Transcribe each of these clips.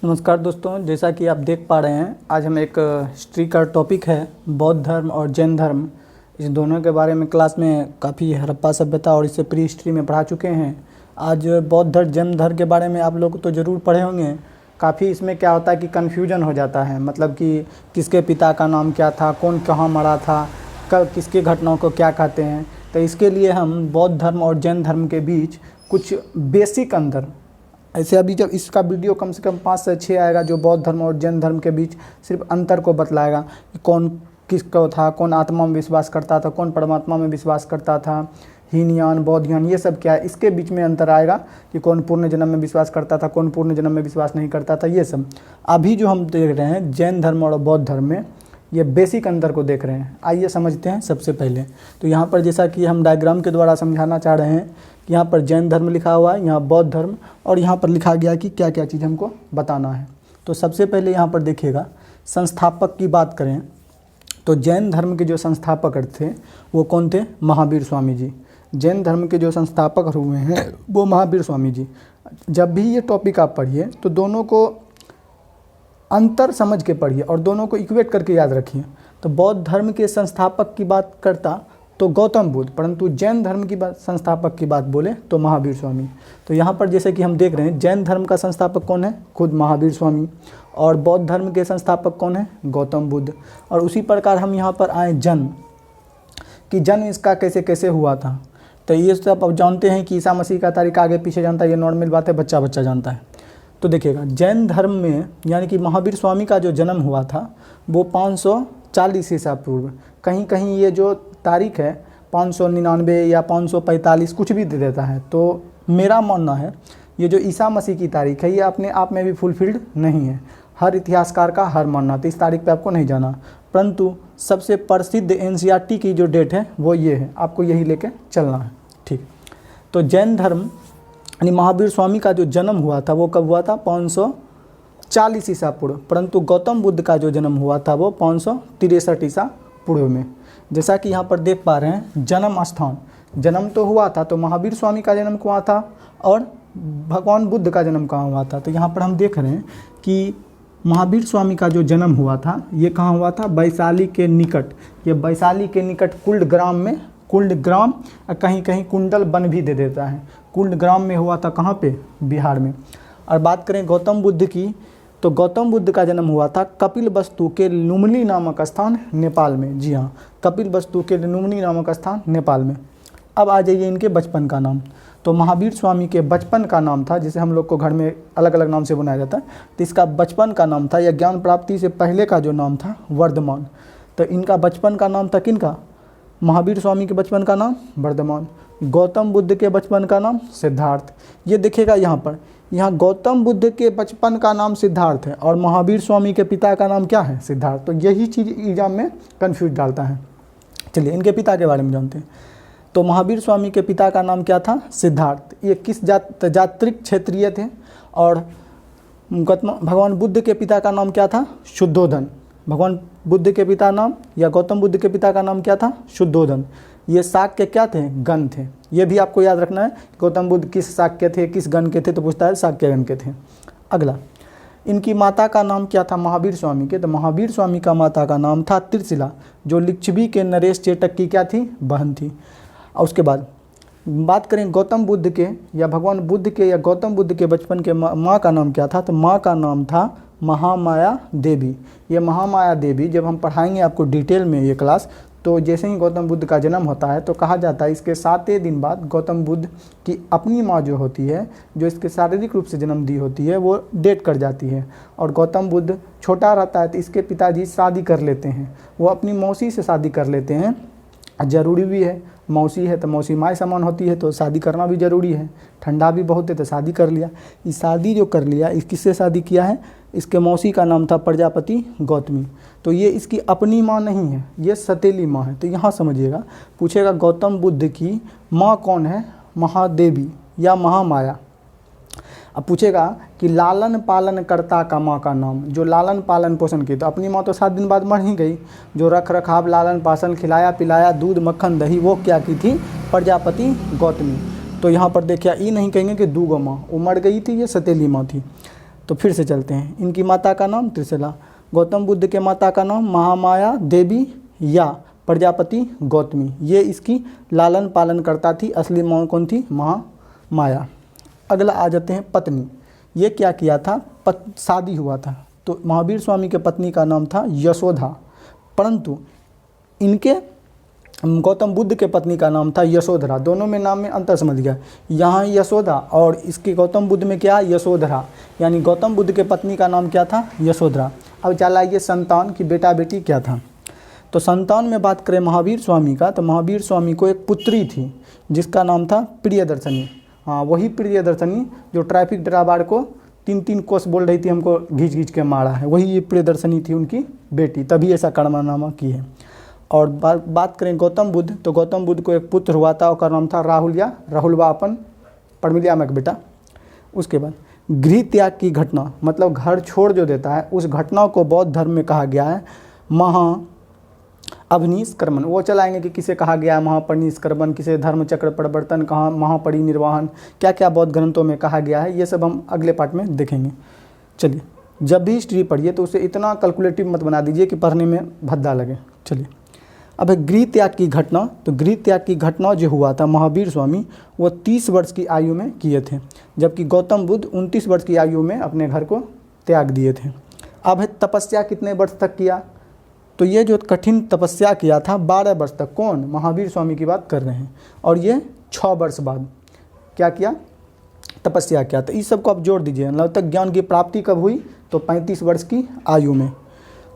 नमस्कार दोस्तों, जैसा कि आप देख पा रहे हैं आज हम एक हिस्ट्री का टॉपिक है बौद्ध धर्म और जैन धर्म। इस दोनों के बारे में क्लास में काफ़ी हड़प्पा सभ्यता और इससे प्री हिस्ट्री में पढ़ा चुके हैं। आज बौद्ध धर्म जैन धर्म के बारे में आप लोग तो ज़रूर पढ़े होंगे। काफ़ी इसमें क्या होता है कि कन्फ्यूजन हो जाता है, मतलब कि किसके पिता का नाम क्या था, कौन कहाँ मरा था, कब किसकी घटनाओं को क्या कहते हैं। तो इसके लिए हम बौद्ध धर्म और जैन धर्म के बीच कुछ बेसिक अंतर, ऐसे अभी जब इसका वीडियो कम से कम 5 से 6 आएगा जो बौद्ध धर्म और जैन धर्म के बीच सिर्फ अंतर को बतलाएगा कि कौन किसको था, कौन आत्मा में विश्वास करता था, कौन परमात्मा में विश्वास करता था, हीनयान बौद्धयान ये सब क्या है, इसके बीच में अंतर आएगा कि कौन पूर्ण जन्म में विश्वास करता था, कौन पूर्ण जन्म में विश्वास नहीं करता था। ये सब अभी जो हम देख रहे हैं जैन धर्म और बौद्ध धर्म में ये बेसिक अंतर को देख रहे हैं। आइए समझते हैं। सबसे पहले तो यहाँ पर जैसा कि हम डायग्राम के द्वारा समझाना चाह रहे हैं कि यहाँ पर जैन धर्म लिखा हुआ है, यहाँ बौद्ध धर्म, और यहाँ पर लिखा गया कि क्या क्या चीज़ हमको बताना है। तो सबसे पहले यहाँ पर देखिएगा, संस्थापक की बात करें तो जैन धर्म के जो संस्थापक थे वो कौन थे? महावीर स्वामी जी। जैन धर्म के जो संस्थापक हुए हैं वो महावीर स्वामी जी। जब भी ये टॉपिक आप पढ़िए तो दोनों को अंतर समझ के पढ़िए और दोनों को इक्वेट करके याद रखिए। तो बौद्ध धर्म के संस्थापक की बात करता तो गौतम बुद्ध, परंतु जैन धर्म की बात संस्थापक की बात बोले तो महावीर स्वामी। तो यहाँ पर जैसे कि हम देख रहे हैं जैन धर्म का संस्थापक कौन है? खुद महावीर स्वामी। और बौद्ध धर्म के संस्थापक कौन है? गौतम बुद्ध। और उसी प्रकार हम यहाँ पर आए जन्म, कि जन्म इसका कैसे कैसे हुआ था। तो ये सब अब जानते हैं कि ईसा मसीह का तारीख आगे पीछे जानता है, ये नॉर्मल बात है, बच्चा बच्चा जानता है। तो देखिएगा जैन धर्म में यानी कि महावीर स्वामी का जो जन्म हुआ था वो 540 ईसा पूर्व, कहीं कहीं ये जो तारीख है 599 या 545 कुछ भी दे देता है। तो मेरा मानना है ये जो ईसा मसीह की तारीख है ये अपने आप में भी फुलफिल्ड नहीं है। हर इतिहासकार का हर मानना, तो इस तारीख पे आपको नहीं जाना, परंतु सबसे प्रसिद्ध एनसीईआरटी की जो डेट है वो ये है, आपको यही लेके चलना है। ठीक, तो जैन धर्म यानी महावीर स्वामी का जो जन्म हुआ था वो कब हुआ था? 540 ईसा पूर्व, परंतु गौतम बुद्ध का जो जन्म हुआ था वो 563 ईसा पूर्व में। जैसा कि यहाँ पर देख पा रहे हैं जन्म स्थान, जन्म तो हुआ था तो महावीर स्वामी का जन्म कहाँ था और भगवान बुद्ध का जन्म कहाँ हुआ था। तो यहाँ पर हम देख रहे हैं कि महावीर स्वामी का जो जन्म हुआ था ये कहाँ हुआ था? वैशाली के निकट। ये वैशाली के निकट कुंडग्राम में, कुंडग्राम कहीं कहीं कुंडल बन भी दे देता है, कुंडग्राम में हुआ था। कहाँ पे? बिहार में। और बात करें गौतम बुद्ध की तो गौतम बुद्ध का जन्म हुआ था कपिलवस्तु के लुम्बिनी नामक स्थान नेपाल में। जी हाँ, कपिलवस्तु के लुम्बिनी नामक स्थान नेपाल में। अब आ जाइए इनके बचपन का नाम। तो महावीर स्वामी के बचपन का नाम था, जिसे हम लोग को घर में अलग अलग नाम से बुलाया जाता है, तो इसका बचपन का नाम था या ज्ञान प्राप्ति से पहले का जो नाम था वर्धमान। तो इनका बचपन का नाम था किनका? महावीर स्वामी के बचपन का नाम वर्धमान, गौतम बुद्ध के बचपन का नाम सिद्धार्थ। ये देखिएगा यहाँ पर, यहाँ गौतम बुद्ध के बचपन का नाम सिद्धार्थ है और महावीर स्वामी के पिता का नाम क्या है? सिद्धार्थ। तो यही चीज़ एग्जाम में कंफ्यूज डालता है। चलिए इनके पिता के बारे में जानते हैं। तो महावीर स्वामी के पिता का नाम क्या था? सिद्धार्थ। ये किस जात्रिक क्षेत्रीय थे? और भगवान बुद्ध के पिता का नाम क्या था? शुद्धोधन। भगवान बुद्ध के पिता नाम या गौतम बुद्ध के पिता का नाम क्या था? शुद्धोधन। ये शाक्य के क्या थे? गण थे। ये भी आपको याद रखना है गौतम बुद्ध किस शाक्य थे, किस गण के थे, तो पूछता है शाक्य गण के थे। अगला, इनकी माता का नाम क्या था महावीर स्वामी के? तो महावीर स्वामी का माता का नाम था त्रिशिला, जो लिच्छवी के नरेश चेटक की क्या थी? बहन थी। और उसके बाद बात करें गौतम बुद्ध के या भगवान बुद्ध के या गौतम बुद्ध के बचपन के माँ का नाम क्या था? तो माँ का नाम था महामाया देवी। ये महामाया देवी जब हम पढ़ाएंगे आपको डिटेल में ये क्लास, तो जैसे ही गौतम बुद्ध का जन्म होता है तो कहा जाता है इसके 7 दिन बाद गौतम बुद्ध की अपनी माँ जो होती है, जो इसके शारीरिक रूप से जन्म दी होती है, वो डेथ कर जाती है। और गौतम बुद्ध छोटा रहता है तो इसके पिताजी शादी कर लेते हैं, वो अपनी मौसी से शादी कर लेते हैं। ज़रूरी भी है, मौसी है तो मौसी माँ समान होती है, तो शादी करना भी ज़रूरी है। ठंडा भी बहुत है तो शादी कर लिया। ये शादी जो कर लिया, इस किससे शादी किया है? इसके मौसी का नाम था प्रजापति गौतमी। तो ये इसकी अपनी माँ नहीं है, ये सतीली माँ है। तो यहाँ समझिएगा, पूछेगा गौतम बुद्ध की माँ कौन है? महादेवी या महामाया। अब पूछेगा कि लालन पालन कर्ता का माँ का नाम, जो लालन पालन पोषण की, तो अपनी माँ तो 7 दिन बाद मर ही गई। जो रख रखाव लालन पालन खिलाया पिलाया दूध मक्खन दही वो क्या की थी? प्रजापति गौतमी। तो यहाँ पर देखिए ये नहीं कहेंगे कि दूगो माँ, वो मर गई थी, ये सतीली माँ थी। तो फिर से चलते हैं। इनकी माता का नाम त्रिशला, गौतम बुद्ध के माता का नाम महामाया देवी या प्रजापति गौतमी। ये इसकी लालन पालन करता थी। असली माँ कौन थी? महामाया। अगला आ जाते हैं पत्नी। ये क्या किया था? शादी हुआ था। तो महावीर स्वामी के पत्नी का नाम था यशोधा, परंतु इनके गौतम बुद्ध के पत्नी का नाम था यशोधरा। दोनों में नाम में अंतर समझ गया। यहाँ यशोदा और इसके गौतम बुद्ध में क्या? यशोधरा। यानी गौतम बुद्ध के पत्नी का नाम क्या था? यशोधरा। अब चला ये संतान की बेटा बेटी क्या था। तो संतान में बात करें महावीर स्वामी का, तो महावीर स्वामी को एक पुत्री थी जिसका नाम था प्रियदर्शनी। हाँ, वही प्रियदर्शनी जो ट्रैफिक ड्राइवर को 3-3 कोस बोल रही थी हमको घींच घींच के मारा है, वही ये प्रियदर्शनी थी उनकी बेटी, तभी ऐसा कर्मनामा की है। और बात करें गौतम बुद्ध, तो गौतम बुद्ध को एक पुत्र हुआ था, उसका नाम था राहुल या राहुलवा, अपन पढ़ मिलिया में बेटा। उसके बाद गृह त्याग की घटना, मतलब घर छोड़ जो देता है, उस घटना को बौद्ध धर्म में कहा गया है महा अभिनिष्क्रमण। वो चलाएंगे कि किसे कहा गया है महापरिनिष्क्रमण, किसे धर्मचक्र परिवर्तन, कहाँ महापरिनिर्वाण, क्या क्या बौद्ध ग्रंथों में कहा गया है, ये सब हम अगले पार्ट में देखेंगे। चलिए, जब भी हिस्ट्री पढ़िए तो उसे इतना कैलकुलेटिव मत बना दीजिए कि पढ़ने में भद्दा लगे। चलिए, अब गृह त्याग की घटना। तो गृह त्याग की घटना जो हुआ था महावीर स्वामी वो 30 वर्ष की आयु में किए थे, जबकि गौतम बुद्ध 29 वर्ष की आयु में अपने घर को त्याग दिए थे। अब तपस्या कितने वर्ष तक किया? तो ये जो कठिन तपस्या किया था 12 वर्ष तक। कौन? महावीर स्वामी की बात कर रहे हैं। और ये 6 वर्ष बाद क्या किया? तपस्या किया। तो इस सब को आप जोड़ दीजिए। मतलब तक ज्ञान की प्राप्ति कब हुई? तो 35 वर्ष की आयु में।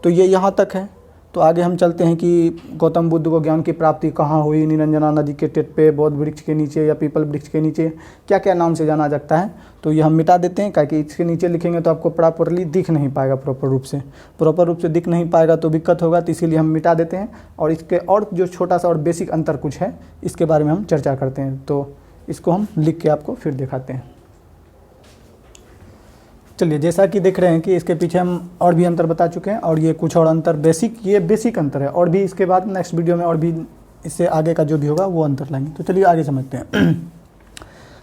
तो ये यहाँ तक है। तो आगे हम चलते हैं कि गौतम बुद्ध को ज्ञान की प्राप्ति कहाँ हुई। निरंजना नदी के तट पे, बौद्ध वृक्ष के नीचे या पीपल वृक्ष के नीचे, क्या क्या नाम से जाना जाता है। तो ये हम मिटा देते हैं, क्योंकि इसके नीचे लिखेंगे तो आपको प्रॉपरली दिख नहीं पाएगा, प्रॉपर रूप से दिख नहीं पाएगा तो दिक्कत होगा। तो इसीलिए हम मिटा देते हैं। और इसके और जो छोटा सा और बेसिक अंतर कुछ है, इसके बारे में हम चर्चा करते हैं। तो इसको हम लिख के आपको फिर दिखाते हैं। चलिए, जैसा कि देख रहे हैं कि इसके पीछे हम और भी अंतर बता चुके हैं, और ये कुछ और अंतर ये बेसिक अंतर है। और भी इसके बाद नेक्स्ट वीडियो में और भी इससे आगे का जो भी होगा वो अंतर लाएंगे। तो चलिए आगे समझते हैं।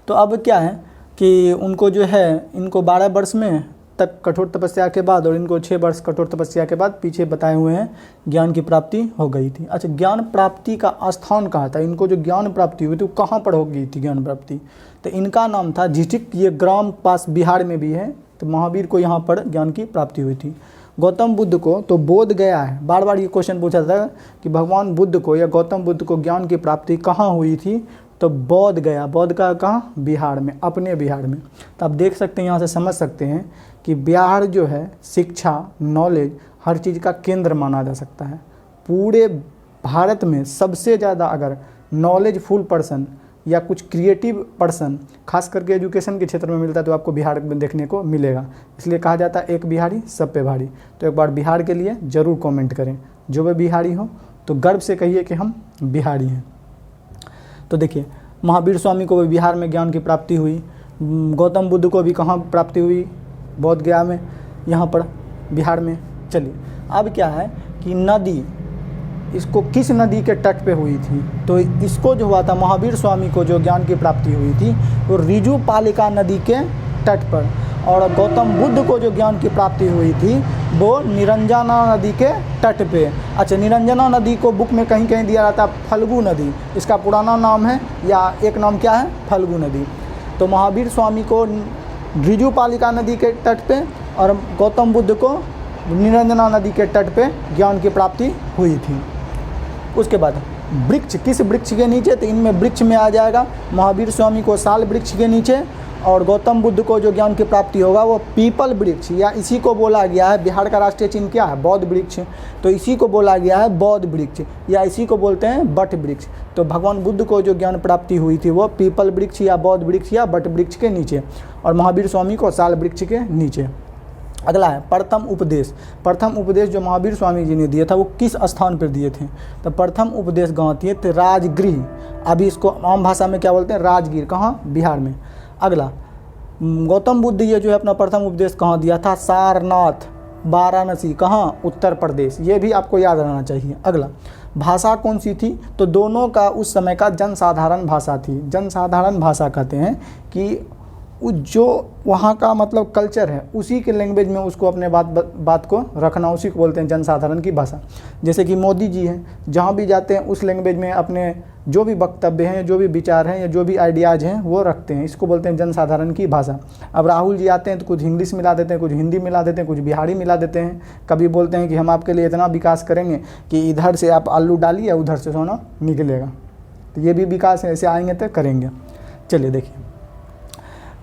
तो अब क्या है कि उनको जो है, इनको 12 वर्ष में तक कठोर तपस्या के बाद और इनको 6 वर्ष कठोर तपस्या के बाद पीछे बताए हुए हैं ज्ञान की प्राप्ति हो गई थी। अच्छा, ज्ञान प्राप्ति का स्थान कहाँ था? इनको जो ज्ञान प्राप्ति हुई थी वो कहाँ पर हो गई थी ज्ञान प्राप्ति? तो इनका नाम था झिटिक। ये ग्राम पास बिहार में भी है। तो महावीर को यहाँ पर ज्ञान की प्राप्ति हुई थी। गौतम बुद्ध को तो बोध गया है। बार बार ये क्वेश्चन पूछा था कि भगवान बुद्ध को या गौतम बुद्ध को ज्ञान की प्राप्ति कहाँ हुई थी? तो बोध गया। बोध का कहाँ? बिहार में, अपने बिहार में। तो आप देख सकते हैं, यहाँ से समझ सकते हैं कि बिहार जो है शिक्षा, नॉलेज, हर चीज़ का केंद्र माना जा सकता है। पूरे भारत में सबसे ज़्यादा अगर नॉलेजफुल पर्सन या कुछ क्रिएटिव पर्सन खास करके एजुकेशन के क्षेत्र में मिलता है तो आपको बिहार में देखने को मिलेगा। इसलिए कहा जाता है एक बिहारी सब पे भारी। तो एक बार बिहार के लिए ज़रूर कमेंट करें। जो भी बिहारी हो तो गर्व से कहिए कि हम बिहारी हैं। तो देखिए, महावीर स्वामी को भी बिहार में ज्ञान की प्राप्ति हुई। गौतम बुद्ध को भी कहाँ प्राप्ति हुई? बोध गया में, यहाँ पर बिहार में। चलिए, अब क्या है कि नदी, इसको किस नदी के तट पे हुई थी? तो इसको जो हुआ था महावीर स्वामी को जो ज्ञान की प्राप्ति हुई थी वो ऋजुपालिका नदी के तट पर। और गौतम बुद्ध को जो ज्ञान की प्राप्ति हुई थी वो निरंजना नदी के तट पे। अच्छा, निरंजना नदी को बुक में कहीं कहीं दिया जाता है फल्गु नदी। इसका पुराना नाम है या एक नाम क्या है? फल्गु नदी। तो महावीर स्वामी को ऋजुपालिका नदी के तट पे और गौतम बुद्ध को निरंजना नदी के तट पे ज्ञान की प्राप्ति हुई थी। उसके बाद वृक्ष, किस वृक्ष के नीचे? तो इनमें वृक्ष में आ जाएगा महावीर स्वामी को साल वृक्ष के नीचे, और गौतम बुद्ध को जो ज्ञान की प्राप्ति होगा वो पीपल वृक्ष, या इसी को बोला गया है, बिहार का राष्ट्रीय चिन्ह क्या है? बौद्ध वृक्ष। तो इसी को बोला गया है बौद्ध वृक्ष, या इसी को बोलते हैं बट वृक्ष। तो भगवान बुद्ध को जो ज्ञान प्राप्ति हुई थी वो पीपल वृक्ष या बौद्ध वृक्ष या बट वृक्ष के नीचे, और महावीर स्वामी को साल वृक्ष के नीचे। अगला है प्रथम उपदेश। प्रथम उपदेश जो महावीर स्वामी जी ने दिया था वो किस स्थान पर दिए थे? तो प्रथम उपदेश गाँव दिए थे राजगृह। अभी इसको आम भाषा में क्या बोलते हैं? राजगीर। कहाँ? बिहार में। अगला, गौतम बुद्ध ये जो है अपना प्रथम उपदेश कहाँ दिया था? सारनाथ, वाराणसी। कहाँ? उत्तर प्रदेश। ये भी आपको याद रहना चाहिए। अगला, भाषा कौन सी थी? तो दोनों का उस समय का जनसाधारण भाषा थी। जनसाधारण भाषा कहते हैं कि जो वहाँ का मतलब कल्चर है उसी के लैंग्वेज में उसको अपने बात को रखना, उसी को बोलते हैं जनसाधारण की भाषा। जैसे कि मोदी जी हैं, जहाँ भी जाते हैं उस लैंग्वेज में अपने जो भी वक्तव्य हैं, जो भी विचार हैं या जो भी आइडियाज़ हैं वो रखते हैं, इसको बोलते हैं जनसाधारण की भाषा। अब राहुल जी आते हैं तो कुछ इंग्लिश मिला देते हैं, कुछ हिंदी मिला देते हैं, कुछ बिहारी मिला देते हैं। कभी बोलते हैं कि हम आपके लिए इतना विकास करेंगे कि इधर से आप आलू डालिए उधर से सोना निकलेगा। तो ये भी विकास है, ऐसे आएंगे तो करेंगे। चलिए देखिए,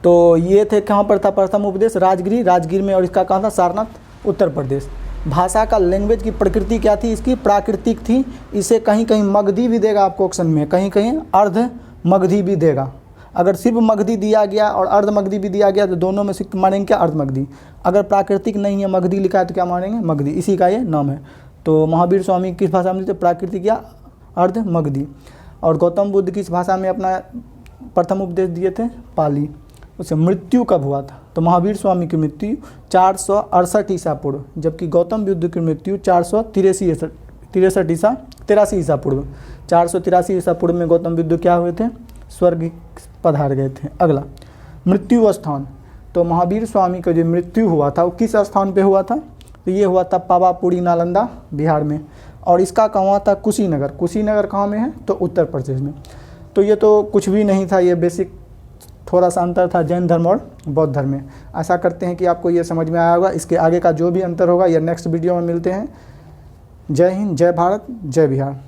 तो ये थे कहाँ पर था प्रथम उपदेश, राजगीर में, और इसका कहाँ था, सारनाथ उत्तर प्रदेश। भाषा का लैंग्वेज की प्रकृति क्या थी, इसकी प्राकृतिक थी। इसे कहीं कहीं मगधी भी देगा आपको ऑप्शन में, कहीं कहीं अर्ध मगधी भी देगा। अगर सिर्फ मगधी दिया गया और अर्ध मगधी भी दिया गया तो दोनों में से मानेंगे क्या, अर्ध मगधी। अगर प्राकृतिक नहीं है, मगधी लिखा है तो क्या मानेंगे, मगधी, इसी का ये नाम है। तो महावीर स्वामी किस भाषा में थे, प्राकृतिक या अर्ध मगधी। और गौतम बुद्ध किस भाषा में अपना प्रथम उपदेश दिए थे, पाली। उसे मृत्यु कब हुआ था, तो महावीर स्वामी की मृत्यु 468 ईसा पूर्व, जबकि गौतम बुद्ध की मृत्यु 483 ईसा पूर्व। 483 ईसा पूर्व में गौतम बुद्ध क्या हुए थे, स्वर्ग पधार गए थे। अगला, मृत्यु स्थान, तो महावीर स्वामी का जो मृत्यु हुआ था वो किस स्थान पे हुआ था, तो ये हुआ था पावापुरी, नालंदा, बिहार में। और इसका कहाँ हुआ था, कुशीनगर। कुशीनगर कहाँ में है, तो उत्तर प्रदेश में। तो ये तो कुछ भी नहीं था, ये बेसिक थोड़ा सा अंतर था जैन धर्म और बौद्ध धर्म में। आशा करते हैं कि आपको ये समझ में आया होगा। इसके आगे का जो भी अंतर होगा ये नेक्स्ट वीडियो में मिलते हैं। जय हिंद, जय भारत, जय बिहार।